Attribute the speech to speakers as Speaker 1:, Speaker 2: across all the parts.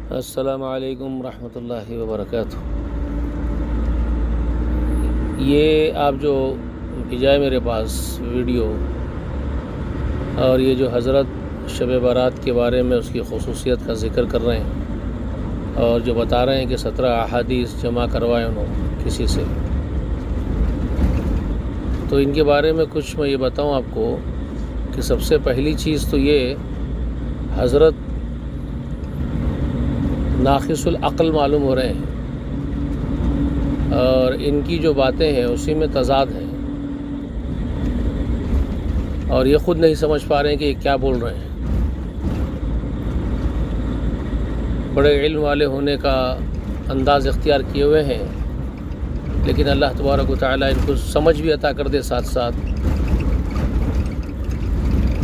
Speaker 1: السلام علیکم ورحمۃ اللہ وبرکاتہ۔ یہ آپ جو بھیجا میرے پاس ویڈیو، اور یہ جو حضرت شب برات کے بارے میں اس کی خصوصیت کا ذکر کر رہے ہیں، اور جو بتا رہے ہیں کہ 17 احادیث جمع کروائے انہوں کسی سے، تو ان کے بارے میں کچھ میں یہ بتاؤں آپ کو کہ سب سے پہلی چیز تو یہ حضرت ناقص العقل معلوم ہو رہے ہیں، اور ان کی جو باتیں ہیں اسی میں تضاد ہیں، اور یہ خود نہیں سمجھ پا رہے ہیں کہ یہ کیا بول رہے ہیں۔ بڑے علم والے ہونے کا انداز اختیار کیے ہوئے ہیں، لیکن اللہ تبارک و تعالیٰ ان کو سمجھ بھی عطا کر دے ساتھ ساتھ۔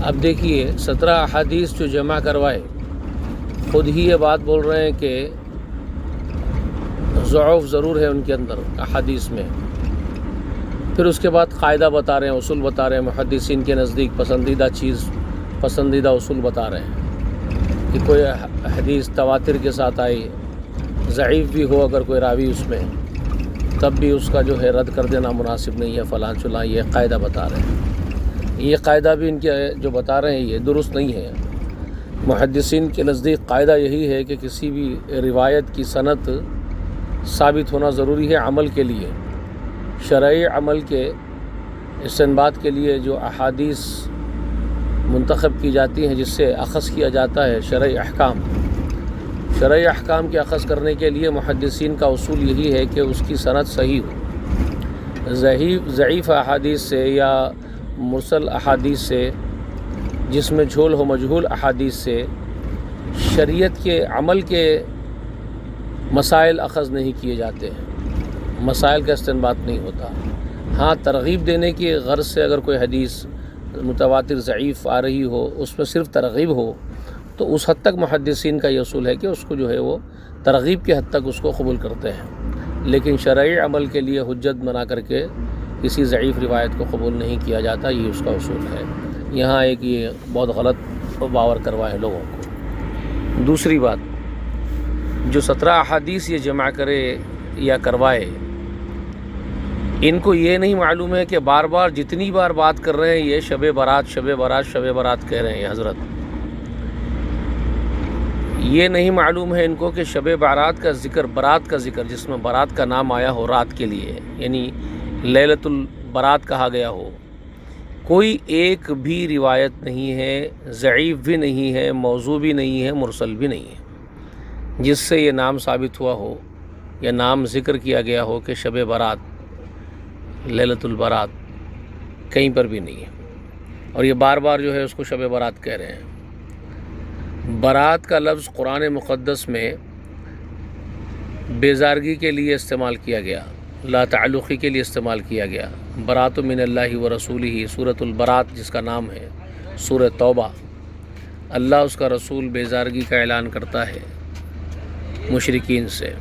Speaker 1: اب دیکھیے 17 احادیث جو جمع کروائے، خود ہی یہ بات بول رہے ہیں کہ ضعف ضرور ہے ان کے اندر احادیث میں۔ پھر اس کے بعد قاعدہ بتا رہے ہیں، اصول بتا رہے ہیں، محدثین کے نزدیک پسندیدہ چیز، پسندیدہ اصول بتا رہے ہیں کہ کوئی حدیث تواتر کے ساتھ آئی، ضعیف بھی ہو اگر کوئی راوی اس میں، تب بھی اس کا جو ہے رد کر دینا مناسب نہیں ہے، فلاں چلاں، یہ قاعدہ بتا رہے ہیں۔ یہ قاعدہ بھی ان کے جو بتا رہے ہیں یہ درست نہیں ہے۔ محدثین کے نزدیک قاعدہ یہی ہے کہ کسی بھی روایت کی سند ثابت ہونا ضروری ہے عمل کے لیے، شرعی عمل کے استنباط کے لیے جو احادیث منتخب کی جاتی ہیں، جس سے اخذ کیا جاتا ہے شرعی احکام کے اخذ کرنے کے لیے محدثین کا اصول یہی ہے کہ اس کی سند صحیح ہو۔ ضعیف احادیث سے یا مرسل احادیث سے، جس میں جھول ہو، مجہول احادیث سے شریعت کے عمل کے مسائل اخذ نہیں کیے جاتے ہیں، مسائل کا استنباط نہیں ہوتا۔ ہاں، ترغیب دینے کی غرض سے اگر کوئی حدیث متواتر ضعیف آ رہی ہو، اس میں صرف ترغیب ہو، تو اس حد تک محدثین کا یہ اصول ہے کہ اس کو جو ہے وہ ترغیب کے حد تک اس کو قبول کرتے ہیں، لیکن شرعی عمل کے لیے حجت بنا کر کے کسی ضعیف روایت کو قبول نہیں کیا جاتا، یہ اس کا اصول ہے۔ یہاں ایک یہ بہت غلط باور کروائے لوگوں کو۔ دوسری بات، جو 17 احادیث یہ جمع کرے یا کروائے، ان کو یہ نہیں معلوم ہے کہ بار بار جتنی بار بات کر رہے ہیں یہ شب برات کہہ رہے ہیں حضرت۔ یہ نہیں معلوم ہے ان کو کہ شب برات کا ذکر جس میں برات کا نام آیا ہو رات کے لیے، یعنی لیلۃ البرات کہا گیا ہو، کوئی ایک بھی روایت نہیں ہے، ضعیف بھی نہیں ہے، موضوع بھی نہیں ہے، مرسل بھی نہیں ہے، جس سے یہ نام ثابت ہوا ہو یا نام ذکر کیا گیا ہو کہ شب برات، لیلۃ البرات، کہیں پر بھی نہیں ہے۔ اور یہ بار بار جو ہے اس کو شب برات کہہ رہے ہیں۔ برات کا لفظ قرآن مقدس میں بیزارگی کے لیے استعمال کیا گیا، لا تعلقی کے لیے استعمال کیا گیا۔ برات من اللہ و رسولہ، سورۃ البرات جس کا نام ہے، سورہ توبہ، اللہ اس کا رسول بیزارگی کا اعلان کرتا ہے مشرکین سے۔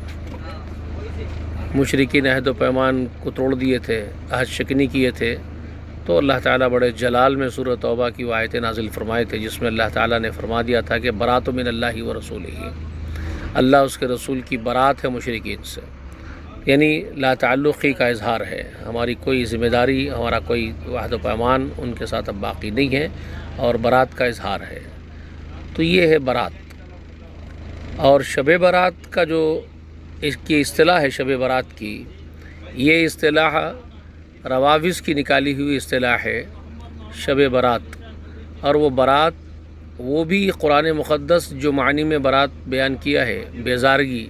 Speaker 1: مشرکین عہد و پیمان کو توڑ دیے تھے، عہد شکنی کیے تھے، تو اللہ تعالیٰ بڑے جلال میں سورہ توبہ کی وہ آیتیں نازل فرمائے تھے، جس میں اللہ تعالیٰ نے فرما دیا تھا کہ برات من اللہ و رسولہ، اللہ اس کے رسول کی برات ہے مشرکین سے، یعنی لا تعلقی کا اظہار ہے، ہماری کوئی ذمہ داری، ہمارا کوئی عہد و پیمان ان کے ساتھ اب باقی نہیں ہے، اور برات کا اظہار ہے۔ تو یہ ہے برات۔ اور شب برات کا جو اس کی اصطلاح ہے، شب برات کی، یہ اصطلاح روافض کی نکالی ہوئی اصطلاح ہے شب برات۔ اور وہ برات، وہ بھی قرآن مقدس جو معنی میں برات بیان کیا ہے، بیزارگی،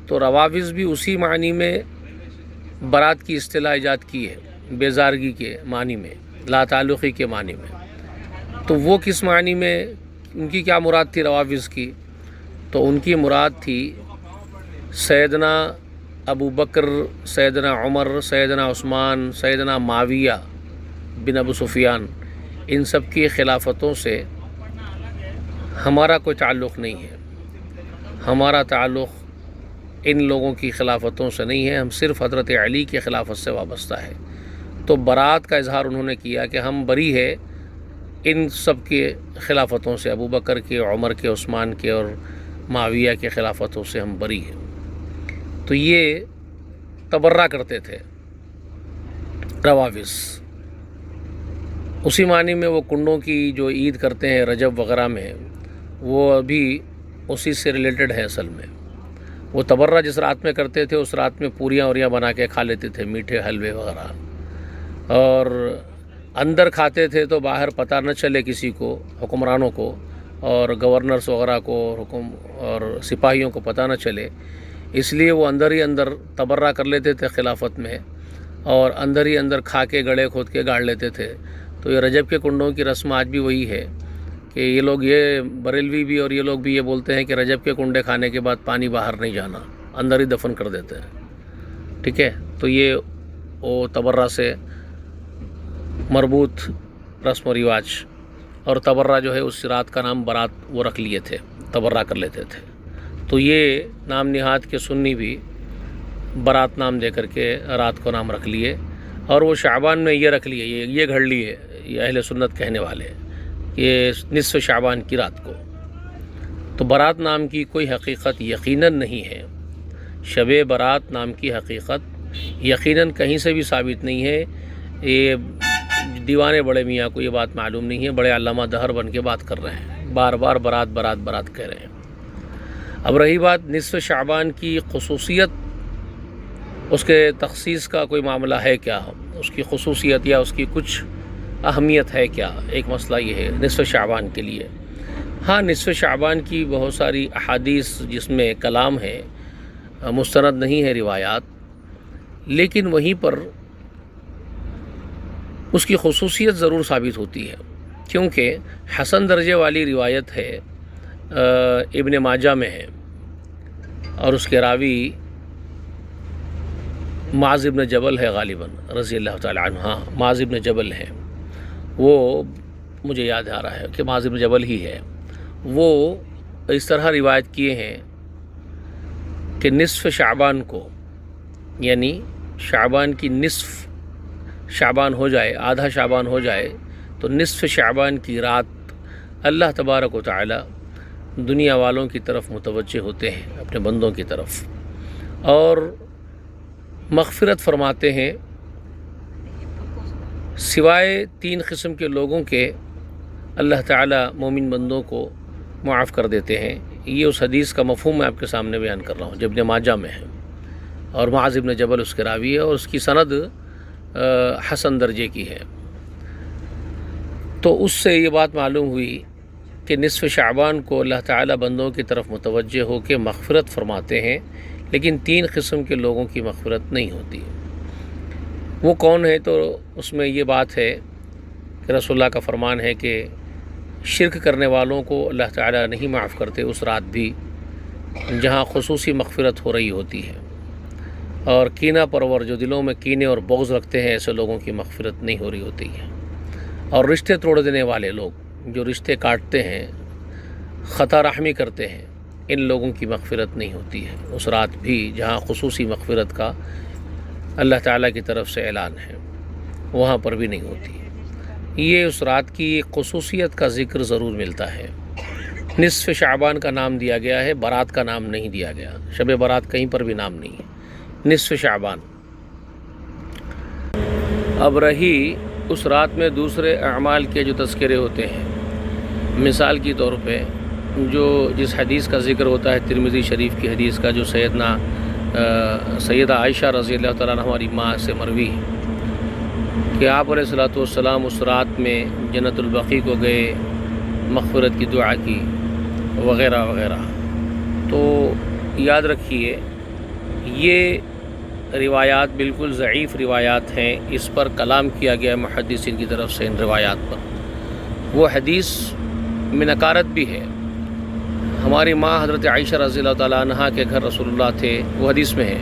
Speaker 1: تو روافض بھی اسی معنی میں برات کی اصطلاح ایجاد کی ہے، بیزارگی کے معنی میں، لا تعلقی کے معنی میں۔ تو وہ کس معنی میں، ان کی کیا مراد تھی روافض کی؟ تو ان کی مراد تھی سیدنا ابو بکر، سیدنا عمر، سیدنا عثمان، سیدنا معاویہ بن ابو سفیان، ان سب کی خلافتوں سے ہمارا کوئی تعلق نہیں ہے، ہمارا تعلق ان لوگوں کی خلافتوں سے نہیں ہے، ہم صرف حضرت علی کی خلافت سے وابستہ ہے۔ تو برات کا اظہار انہوں نے کیا کہ ہم بری ہے ان سب کے خلافتوں سے، ابو بکر کے، عمر کے، عثمان کے اور معاویہ کے خلافتوں سے ہم بری ہیں۔ تو یہ تبرہ کرتے تھے روافض۔ اسی معنی میں وہ کنڈوں کی جو عید کرتے ہیں رجب وغیرہ میں، وہ ابھی اسی سے ریلیٹڈ ہے اصل میں۔ وہ تبرہ جس رات میں کرتے تھے اس رات میں پوریاں اوریاں بنا کے کھا لیتے تھے، میٹھے حلوے وغیرہ، اور اندر کھاتے تھے تو باہر پتہ نہ چلے کسی کو، حکمرانوں کو اور گورنرز وغیرہ کو اور سپاہیوں کو پتہ نہ چلے، اس لیے وہ اندر ہی اندر تبرہ کر لیتے تھے خلافت میں، اور اندر ہی اندر کھا کے گڑے کھود کے گاڑ لیتے تھے۔ تو یہ رجب کے کنڈوں کی رسم آج بھی وہی ہے کہ یہ لوگ، یہ بریلوی بھی اور یہ لوگ بھی یہ بولتے ہیں کہ رجب کے کنڈے کھانے کے بعد پانی باہر نہیں جانا، اندر ہی دفن کر دیتے ہیں، ٹھیک ہے۔ تو یہ وہ تبرہ سے مربوط رسم و رواج، اور تبرہ جو ہے اس رات کا نام برات وہ رکھ لیے تھے، تبرہ کر لیتے تھے۔ تو یہ نام نہاد کے سنی بھی برات نام دے کر کے رات کو نام رکھ لیے، اور وہ شعبان میں یہ رکھ لیے، یہ گھڑ لیے یہ اہل سنت کہنے والے، یہ نصف شعبان کی رات کو۔ تو برات نام کی کوئی حقیقت یقیناً نہیں ہے، شب برات نام کی حقیقت یقیناً کہیں سے بھی ثابت نہیں ہے۔ یہ دیوانے بڑے میاں کو یہ بات معلوم نہیں ہے، بڑے علامہ دہر بن کے بات کر رہے ہیں، بار بار برات برات برات کہہ رہے ہیں۔ اب رہی بات نصف شعبان کی خصوصیت، اس کے تخصیص کا کوئی معاملہ ہے کیا، اس کی خصوصیت یا اس کی کچھ اہمیت ہے کیا، ایک مسئلہ یہ ہے نصف شعبان کے لیے۔ ہاں، نصف شعبان کی بہت ساری احادیث جس میں کلام ہے، مستند نہیں ہے روایات، لیکن وہیں پر اس کی خصوصیت ضرور ثابت ہوتی ہے، کیونکہ حسن درجے والی روایت ہے، ابن ماجہ میں ہے، اور اس کے راوی معاذ ابن جبل ہے غالباً رضی اللہ تعالی عنہ۔ ہاں، معاذ ابن جبل ہے، وہ مجھے یاد آ رہا ہے کہ معاذ ابن جبل ہی ہے۔ وہ اس طرح روایت کیے ہیں کہ نصف شعبان کو، یعنی شعبان کی نصف شعبان ہو جائے، آدھا شعبان ہو جائے، تو نصف شعبان کی رات اللہ تبارک و تعالی دنیا والوں کی طرف متوجہ ہوتے ہیں، اپنے بندوں کی طرف، اور مغفرت فرماتے ہیں، سوائے 3 قسم کے لوگوں کے اللہ تعالی مومن بندوں کو معاف کر دیتے ہیں۔ یہ اس حدیث کا مفہوم میں آپ کے سامنے بیان کر رہا ہوں، جو ابن ماجہ میں ہے، اور معاذ ابن جبل اس کے راوی ہے، اور اس کی سند حسن درجے کی ہے۔ تو اس سے یہ بات معلوم ہوئی کہ نصف شعبان کو اللہ تعالی بندوں کی طرف متوجہ ہو کے مغفرت فرماتے ہیں، لیکن 3 قسم کے لوگوں کی مغفرت نہیں ہوتی۔ وہ کون ہے؟ تو اس میں یہ بات ہے کہ رسول اللہ کا فرمان ہے کہ شرک کرنے والوں کو اللہ تعالی نہیں معاف کرتے اس رات بھی، جہاں خصوصی مغفرت ہو رہی ہوتی ہے، اور کینہ پرور جو دلوں میں کینے اور بغض رکھتے ہیں، ایسے لوگوں کی مغفرت نہیں ہو رہی ہوتی ہے، اور رشتے توڑ دینے والے لوگ جو رشتے کاٹتے ہیں، خطا رحمی کرتے ہیں، ان لوگوں کی مغفرت نہیں ہوتی ہے اس رات بھی، جہاں خصوصی مغفرت کا اللہ تعالیٰ کی طرف سے اعلان ہے، وہاں پر بھی نہیں ہوتی۔ یہ اس رات کی خصوصیت کا ذکر ضرور ملتا ہے۔ نصف شعبان کا نام دیا گیا ہے، برات کا نام نہیں دیا گیا، شب برات کہیں پر بھی نام نہیں ہے، نصف شعبان۔ اب رہی اس رات میں دوسرے اعمال کے جو تذکرے ہوتے ہیں، مثال کی طور پہ جس حدیث کا ذکر ہوتا ہے ترمذی شریف کی حدیث کا، جو سیدہ عائشہ رضی اللہ تعالیٰ عنہ ہماری ماں سے مروی ہے کہ آپ علیہ الصلوۃ والسلام اس رات میں جنت البقیع کو گئے، مغفرت کی دعا کی وغیرہ وغیرہ۔ تو یاد رکھیے یہ روایات بالکل ضعیف روایات ہیں، اس پر کلام کیا گیا محدثین کی طرف سے ان روایات پر۔ وہ حدیث میں نکارت بھی ہے۔ ہماری ماں حضرت عائشہ رضی اللہ تعالیٰ عنہ کے گھر رسول اللہ تھے، وہ حدیث میں ہے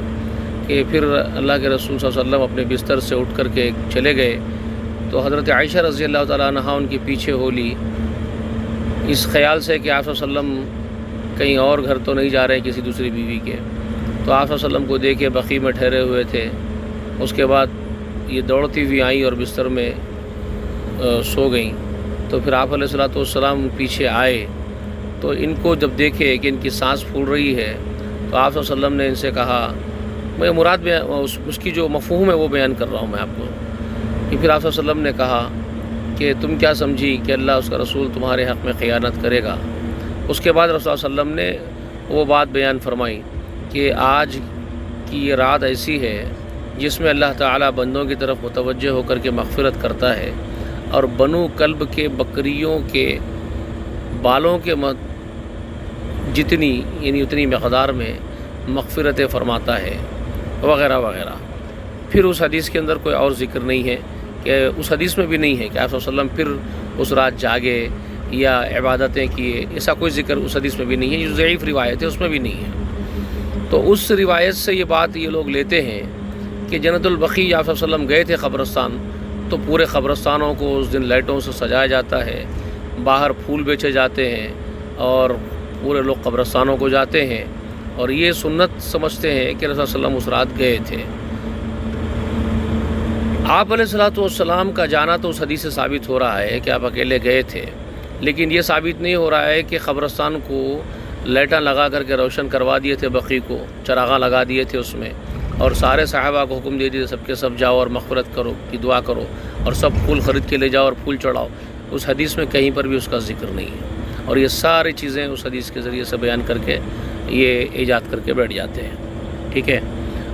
Speaker 1: کہ پھر اللہ کے رسول صلی اللہ علیہ وسلم اپنے بستر سے اٹھ کر کے چلے گئے، تو حضرت عائشہ رضی اللہ تعالیٰ عنہ ان کے پیچھے ہو لی، اس خیال سے کہ آپ صلی اللہ علیہ وسلم کہیں اور گھر تو نہیں جا رہے کسی دوسری بیوی کے۔ تو آپ صلی اللہ علیہ وسلم کو دیکھے بقیع میں ٹھہرے ہوئے تھے، اس کے بعد یہ دوڑتی ہوئی آئیں اور بستر میں سو گئیں۔ تو پھر آپ علیہ الصلوۃ والسلام پیچھے آئے تو ان کو جب دیکھے کہ ان کی سانس پھول رہی ہے تو آپ صلی اللہ علیہ وسلم نے ان سے کہا، میں مراد اس کی جو مفہوم ہے وہ بیان کر رہا ہوں میں آپ کو، کہ پھر آپ صلی اللہ علیہ وسلم نے کہا کہ تم کیا سمجھی کہ اللہ اس کا رسول تمہارے حق میں خیانت کرے گا؟ اس کے بعد رسول اللہ علیہ وسلم نے وہ بات بیان فرمائی کہ آج کی یہ رات ایسی ہے جس میں اللہ تعالیٰ بندوں کی طرف متوجہ ہو کر کے مغفرت کرتا ہے، اور بنو کلب کے بکریوں کے بالوں کے جتنی یعنی اتنی مقدار میں مغفرت فرماتا ہے، وغیرہ وغیرہ۔ پھر اس حدیث کے اندر کوئی اور ذکر نہیں ہے، کہ اس حدیث میں بھی نہیں ہے کہ آپ صلی اللہ علیہ وسلم پھر اس رات جاگے یا عبادتیں کیے، ایسا کوئی ذکر اس حدیث میں بھی نہیں ہے۔ جو ضعیف روایت ہے اس میں بھی نہیں ہے۔ تو اس روایت سے یہ بات یہ لوگ لیتے ہیں کہ جنت البقیع آپ صلی اللہ علیہ وسلم گئے تھے قبرستان، تو پورے قبرستانوں کو اس دن لائٹوں سے سجایا جاتا ہے، باہر پھول بیچے جاتے ہیں، اور پورے لوگ قبرستانوں کو جاتے ہیں، اور یہ سنت سمجھتے ہیں کہ رسول اللہ علیہ وسلم اس رات گئے تھے۔ آپ علیہ السلام کا جانا تو اس حدیث سے ثابت ہو رہا ہے کہ آپ اکیلے گئے تھے، لیکن یہ ثابت نہیں ہو رہا ہے کہ قبرستان کو لائٹاں لگا کر کے روشن کروا دیے تھے، بقیع کو چراغاں لگا دیے تھے اس میں، اور سارے صحابہ کو حکم دے دیے سب کے سب جاؤ اور مغفرت کرو کی دعا کرو، اور سب پھول خرید کے لے جاؤ اور پھول چڑھاؤ۔ اس حدیث میں کہیں پر بھی اس کا ذکر نہیں ہے، اور یہ ساری چیزیں اس حدیث کے ذریعے سے بیان کر کے یہ ایجاد کر کے بیٹھ جاتے ہیں، ٹھیک ہے۔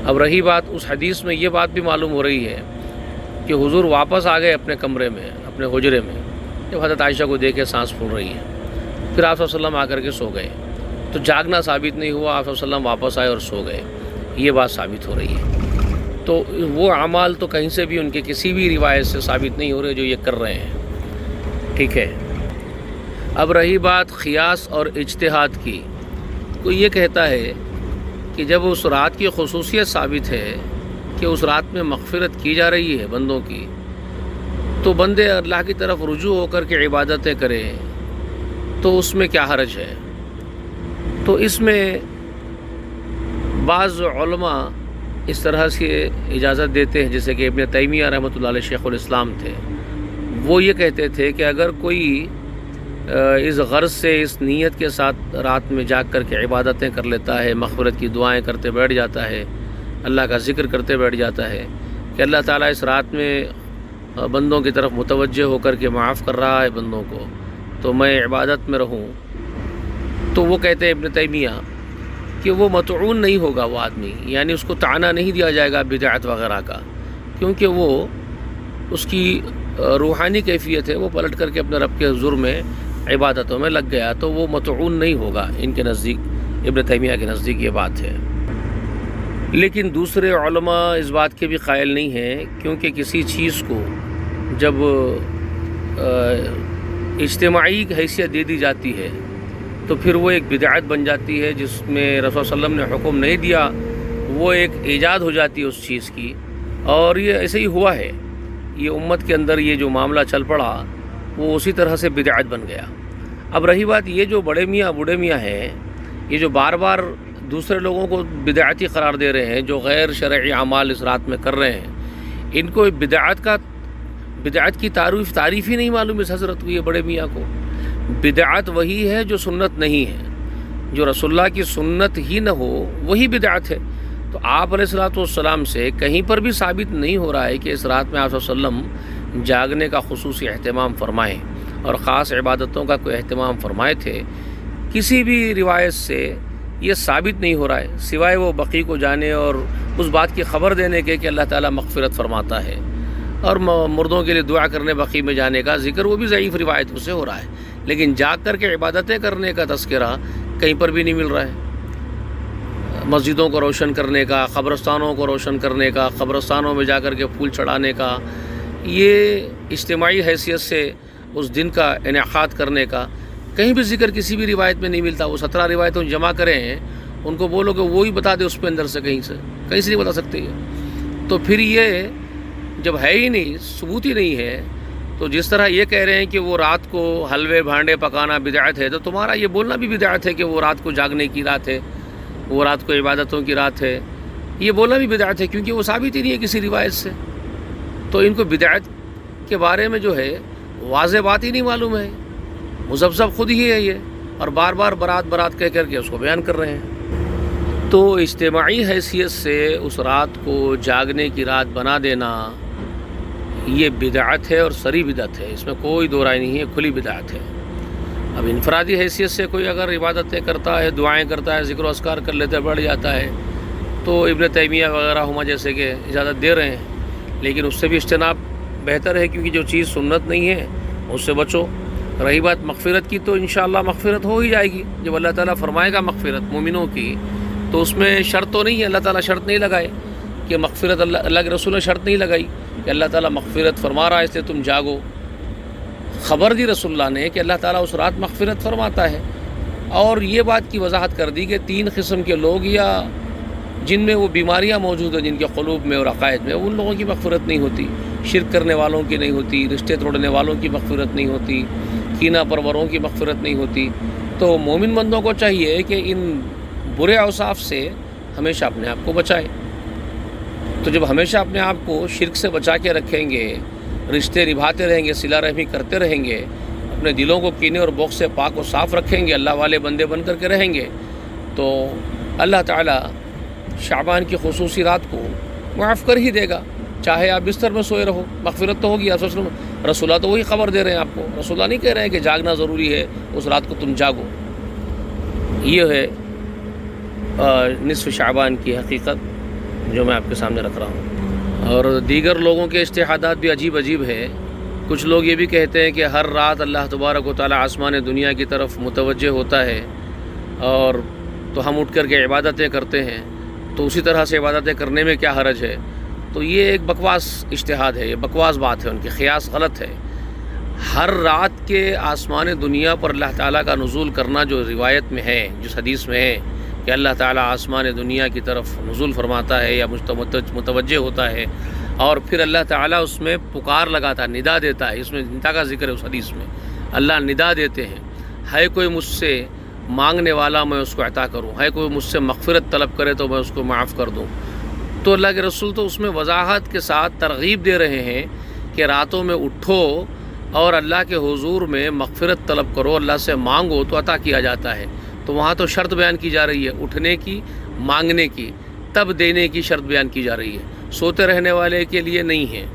Speaker 1: اب رہی بات، اس حدیث میں یہ بات بھی معلوم ہو رہی ہے کہ حضور واپس آ گئے اپنے کمرے میں، اپنے حجرے میں، جب حضرت عائشہ کو دیکھے سانس پھول رہی ہے، پھر آپ صلی اللہ علیہ وسلم آ کر کے سو گئے، تو جاگنا ثابت نہیں ہوا، آپ صلی اللہ علیہ وسلم واپس آئے اور سو گئے، یہ بات ثابت ہو رہی ہے۔ تو وہ اعمال تو کہیں سے بھی ان کے کسی بھی روایت سے ثابت نہیں ہو رہے جو یہ کر رہے ہیں، ٹھیک ہے۔ اب رہی بات قیاس اور اجتہاد کی، کوئی یہ کہتا ہے کہ جب اس رات کی خصوصیت ثابت ہے کہ اس رات میں مغفرت کی جا رہی ہے بندوں کی، تو بندے اللہ کی طرف رجوع ہو کر کے عبادتیں کریں، تو اس میں کیا حرج ہے؟ تو اس میں بعض علماء اس طرح سے اجازت دیتے ہیں، جیسے کہ ابن تیمیہ رحمۃ اللہ علیہ شیخ الاسلام تھے، وہ یہ کہتے تھے کہ اگر کوئی اس غرض سے، اس نیت کے ساتھ رات میں جاگ کر کے عبادتیں کر لیتا ہے، مغفرت کی دعائیں کرتے بیٹھ جاتا ہے، اللہ کا ذکر کرتے بیٹھ جاتا ہے کہ اللہ تعالیٰ اس رات میں بندوں کی طرف متوجہ ہو کر کے معاف کر رہا ہے بندوں کو، تو میں عبادت میں رہوں، تو وہ کہتے ہیں ابن تیمیہ کہ وہ مطعون نہیں ہوگا وہ آدمی، یعنی اس کو طعنہ نہیں دیا جائے گا بدعت وغیرہ کا، کیونکہ وہ اس کی روحانی کیفیت ہے، وہ پلٹ کر کے اپنے رب کے حضور میں عبادتوں میں لگ گیا، تو وہ مطعون نہیں ہوگا ان کے نزدیک، ابن تیمیہ کے نزدیک یہ بات ہے۔ لیکن دوسرے علماء اس بات کے بھی قائل نہیں ہیں، کیونکہ کسی چیز کو جب اجتماعی حیثیت دے دی جاتی ہے تو پھر وہ ایک بدعت بن جاتی ہے، جس میں رسول صلی اللہ علیہ وسلم نے حکم نہیں دیا، وہ ایک ایجاد ہو جاتی ہے اس چیز کی، اور یہ ایسے ہی ہوا ہے، یہ امت کے اندر یہ جو معاملہ چل پڑا وہ اسی طرح سے بدعت بن گیا۔ اب رہی بات یہ جو بڑے میاں بوڑھے میاں ہیں، یہ جو بار بار دوسرے لوگوں کو بدعتی قرار دے رہے ہیں، جو غیر شرعی اعمال اس رات میں کر رہے ہیں، ان کو بدعت کی تعریف ہی نہیں معلوم اس حضرت کو، یہ بڑے میاں کو۔ بدعت وہی ہے جو سنت نہیں ہے، جو رسول اللہ کی سنت ہی نہ ہو وہی بدعت ہے۔ تو آپ علیہ السلام سے کہیں پر بھی ثابت نہیں ہو رہا ہے کہ اس رات میں آپ صلی اللہ علیہ وسلم جاگنے کا خصوصی اہتمام فرمائیں اور خاص عبادتوں کا کوئی اہتمام فرمائے تھے، کسی بھی روایت سے یہ ثابت نہیں ہو رہا ہے، سوائے وہ بقیع کو جانے اور اس بات کی خبر دینے کے کہ اللہ تعالیٰ مغفرت فرماتا ہے، اور مردوں کے لیے دعا کرنے بقیع میں جانے کا ذکر وہ بھی ضعیف روایت سے ہو رہا ہے، لیکن جاگ کر کے عبادتیں کرنے کا تذکرہ کہیں پر بھی نہیں مل رہا ہے۔ مسجدوں کو روشن کرنے کا، قبرستانوں کو روشن کرنے کا، قبرستانوں میں جا کر کے پھول چڑھانے کا، یہ اجتماعی حیثیت سے اس دن کا انعقاد کرنے کا کہیں بھی ذکر کسی بھی روایت میں نہیں ملتا۔ وہ 17 روایتوں جمع کرے ہیں، ان کو بولو کہ وہی بتا دے اس پہ اندر سے کہیں سے نہیں بتا سکتے یہ۔ تو پھر یہ جب ہے ہی نہیں، ثبوت ہی نہیں ہے، تو جس طرح یہ کہہ رہے ہیں کہ وہ رات کو حلوے بھانڈے پکانا بدعت ہے، تو تمہارا یہ بولنا بھی بدعت ہے کہ وہ رات کو جاگنے کی رات ہے، وہ رات کو عبادتوں کی رات ہے، یہ بولنا بھی بدعت ہے، کیونکہ وہ ثابت ہی نہیں ہے کسی روایت سے۔ تو ان کو بدعت کے بارے میں جو ہے واضح بات ہی نہیں معلوم ہے، مذبذب خود ہی ہے یہ، اور بار بار برات کہہ کر کے اس کو بیان کر رہے ہیں۔ تو اجتماعی حیثیت سے اس رات کو جاگنے کی رات بنا دینا یہ بدعت ہے اور صریح بدعت ہے، اس میں کوئی دو رائے نہیں ہے، کھلی بدعت ہے۔ اب انفرادی حیثیت سے کوئی اگر عبادتیں کرتا ہے، دعائیں کرتا ہے، ذکر و اذکار کر لیتا ہے، بڑھ جاتا ہے، تو ابن تیمیہ وغیرہ ہما جیسے کہ اجازت دے رہے ہیں، لیکن اس سے بھی اجتناب بہتر ہے، کیونکہ جو چیز سنت نہیں ہے اس سے بچو۔ رہی بات مغفرت کی، تو انشاءاللہ مغفرت ہو ہی جائے گی جب اللہ تعالیٰ فرمائے گا مغفرت مومنوں کی، تو اس میں شرط تو نہیں ہے، اللہ تعالیٰ شرط نہیں لگائے کہ مغفرت، اللہ کے رسول نے شرط نہیں لگائی کہ اللہ تعالیٰ مغفرت فرما رہا ہے اس لیے تم جاگو۔ خبر دی رسول اللہ نے کہ اللہ تعالیٰ اس رات مغفرت فرماتا ہے، اور یہ بات کی وضاحت کر دی کہ 3 قسم کے لوگ یا جن میں وہ بیماریاں موجود ہیں، جن کے قلوب میں اور عقائد میں، ان لوگوں کی مغفرت نہیں ہوتی، شرک کرنے والوں کی نہیں ہوتی، رشتے توڑنے والوں کی مغفرت نہیں ہوتی، کینہ پروروں کی مغفرت نہیں ہوتی۔ تو مومن بندوں کو چاہیے کہ ان برے اوصاف سے ہمیشہ اپنے آپ کو بچائیں۔ تو جب ہمیشہ اپنے آپ کو شرک سے بچا کے رکھیں گے، رشتے نبھاتے رہیں گے، صلہ رحمی کرتے رہیں گے، اپنے دلوں کو کینے اور بغض سے پاک و صاف رکھیں گے، اللہ والے بندے بن کر کے رہیں گے، تو اللہ تعالیٰ شعبان کی خصوصی رات کو معاف کر ہی دے گا، چاہے آپ بستر میں سوئے رہو، مغفرت تو ہوگی۔ رسول اللہ تو وہی خبر دے رہے ہیں آپ کو، رسول اللہ نہیں کہہ رہے ہیں کہ جاگنا ضروری ہے، اس رات کو تم جاگو۔ یہ ہے نصف شعبان کی حقیقت جو میں آپ کے سامنے رکھ رہا ہوں۔ اور دیگر لوگوں کے اجتہادات بھی عجیب ہے۔ کچھ لوگ یہ بھی کہتے ہیں کہ ہر رات اللہ تبارک و تعالیٰ آسمان دنیا کی طرف متوجہ ہوتا ہے، اور تو ہم اٹھ کر کے عبادتیں کرتے ہیں، تو اسی طرح سے عبادتیں کرنے میں کیا حرج ہے؟ تو یہ ایک بکواس اجتہاد ہے، یہ بکواس بات ہے، ان کی قیاس غلط ہے۔ ہر رات کے آسمان دنیا پر اللہ تعالیٰ کا نزول کرنا جو روایت میں ہے، جس حدیث میں ہے کہ اللہ تعالیٰ آسمان دنیا کی طرف نزول فرماتا ہے یا متوجہ ہوتا ہے، اور پھر اللہ تعالیٰ اس میں پکار لگاتا ہے، ندا دیتا ہے، اس میں ندا کا ذکر ہے اس حدیث میں، اللہ ندا دیتے ہیں، ہے کوئی مجھ سے مانگنے والا میں اس کو عطا کروں، ہے کوئی مجھ سے مغفرت طلب کرے تو میں اس کو معاف کر دوں۔ تو اللہ کے رسول تو اس میں وضاحت کے ساتھ ترغیب دے رہے ہیں کہ راتوں میں اٹھو اور اللہ کے حضور میں مغفرت طلب کرو، اللہ سے مانگو تو عطا کیا جاتا ہے۔ تو وہاں تو شرط بیان کی جا رہی ہے، اٹھنے کی، مانگنے کی، تب دینے کی شرط بیان کی جا رہی ہے، سوتے رہنے والے کے لیے نہیں ہے۔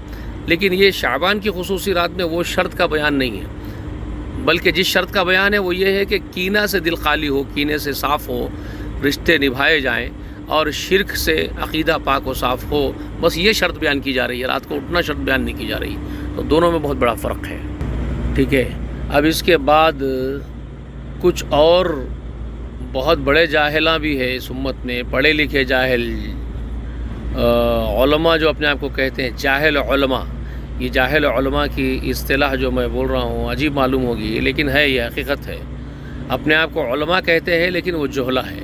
Speaker 1: لیکن یہ شعبان کی خصوصی رات میں وہ شرط کا بیان نہیں ہے، بلکہ جس شرط کا بیان ہے وہ یہ ہے کہ کینہ سے دل خالی ہو، کینے سے صاف ہو، رشتے نبھائے جائیں، اور شرک سے عقیدہ پاک و صاف ہو، بس یہ شرط بیان کی جا رہی ہے، رات کو اٹھنا شرط بیان نہیں کی جا رہی۔ تو دونوں میں بہت بڑا فرق ہے، ٹھیک ہے۔ اب اس کے بعد کچھ اور بہت بڑے جاہلاں بھی ہے اس امت میں، پڑھے لکھے جاہل علماء جو اپنے آپ کو کہتے ہیں جاہل علماء۔ یہ جاہل علماء کی اصطلاح جو میں بول رہا ہوں عجیب معلوم ہوگی، لیکن ہے، یہ حقیقت ہے۔ اپنے آپ کو علماء کہتے ہیں لیکن وہ جہلا ہے۔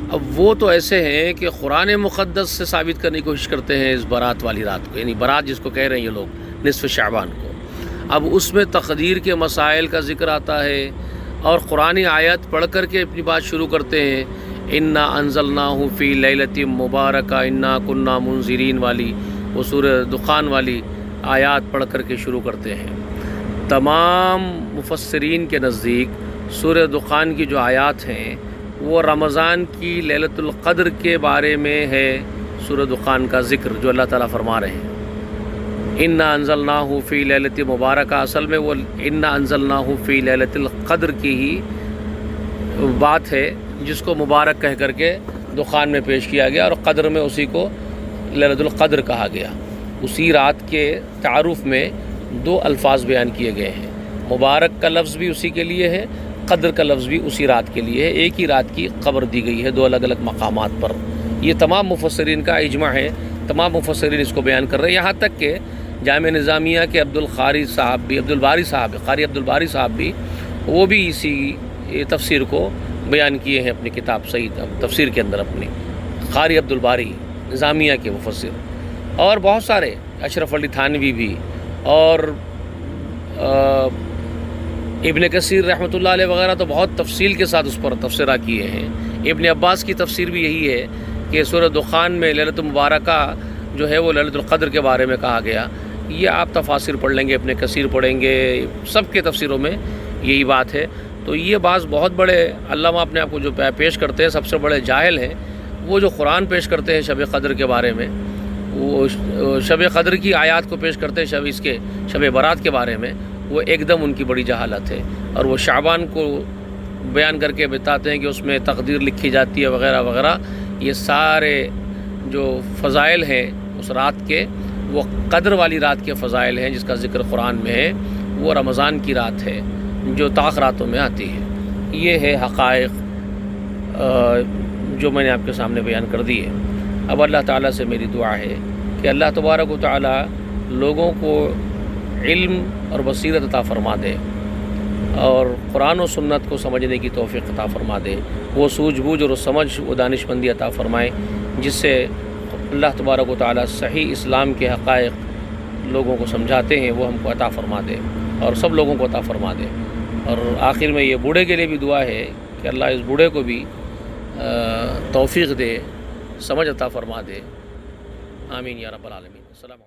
Speaker 1: اب وہ تو ایسے ہیں کہ قرآن مقدس سے ثابت کرنے کی کوشش کرتے ہیں اس برات والی رات کو، یعنی برات جس کو کہہ رہے ہیں یہ لوگ، نصف شعبان کو۔ اب اس میں تقدیر کے مسائل کا ذکر آتا ہے، اور قرآنی آیت پڑھ کر کے اپنی بات شروع کرتے ہیں، انا انزلناہ فی لیلۃ مبارکہ انا کنا منذرین والی، وہ سورہ دخان والی آیات پڑھ کر کے شروع کرتے ہیں۔ تمام مفسرین کے نزدیک سورہ دخان کی جو آیات ہیں وہ رمضان کی لیلۃ القدر کے بارے میں ہے، سورہ دخان کا ذکر جو اللہ تعالیٰ فرما رہے ہیں۔ انا انزلناہ فی لیلۃ مبارکہ، اصل میں وہ انا انزلناہ فی لیلۃ القدر کی ہی بات ہے، جس کو مبارک کہہ کر کے دخان میں پیش کیا گیا، اور قدر میں اسی کو لیلۃ القدر کہا گیا۔ اسی رات کے تعارف میں 2 الفاظ بیان کیے گئے ہیں، مبارک کا لفظ بھی اسی کے لیے ہے، قدر کا لفظ بھی اسی رات کے لیے ہے، ایک ہی رات کی خبر دی گئی ہے 2 الگ الگ مقامات پر۔ یہ تمام مفسرین کا اجماع ہے، تمام مفسرین اس کو بیان کر رہے ہیں، یہاں تک کہ جامع نظامیہ کے عبدالباری صاحب بھی وہ بھی اسی تفسیر کو بیان کیے ہیں اپنی کتاب صحیح تفسیر کے اندر، اپنی قاری عبدالباری نظامیہ کے مفسر، اور بہت سارے اشرف علی تھانوی بھی، اور ابن کثیر رحمۃ اللہ علیہ وغیرہ تو بہت تفصیل کے ساتھ اس پر تفسیرہ کیے ہیں۔ ابن عباس کی تفسیر بھی یہی ہے کہ سورہ دخان میں لیلۃ مبارکہ جو ہے وہ لیلۃ القدر کے بارے میں کہا گیا۔ یہ آپ تفاسیر پڑھ لیں گے، ابن کثیر پڑھیں گے، سب کے تفسیروں میں یہی بات ہے۔ تو یہ بعض بہت بڑے علامہ اپنے آپ کو جو پیش کرتے ہیں سب سے بڑے جاہل ہیں، وہ جو قرآن پیش کرتے ہیں شب قدر کے بارے میں، وہ شب قدر کی آیات کو پیش کرتے ہیں شب برات کے بارے میں، وہ ایک دم ان کی بڑی جہالت ہے۔ اور وہ شعبان کو بیان کر کے بتاتے ہیں کہ اس میں تقدیر لکھی جاتی ہے وغیرہ وغیرہ، یہ سارے جو فضائل ہیں اس رات کے، وہ قدر والی رات کے فضائل ہیں جس کا ذکر قرآن میں ہے، وہ رمضان کی رات ہے جو تاخراتوں میں آتی ہے۔ یہ ہے حقائق جو میں نے آپ کے سامنے بیان کر دی ہے۔ اب اللہ تعالیٰ سے میری دعا ہے کہ اللہ تبارک و تعالیٰ لوگوں کو علم اور بصیرت عطا فرما دے اور قرآن و سنت کو سمجھنے کی توفیق عطا فرما دے، وہ سوجھ بوجھ اور سمجھ و دانش مندی عطا فرمائے، جس سے اللہ تبارک و تعالیٰ صحیح اسلام کے حقائق لوگوں کو سمجھاتے ہیں وہ ہم کو عطا فرما دے اور سب لوگوں کو عطا فرما دے۔ اور آخر میں یہ بوڑھے کے لیے بھی دعا ہے کہ اللہ اس بوڑھے کو بھی توفیق دے، سمجھ عطا فرما دے۔ آمین یا رب العالمین۔ السلام علیکم۔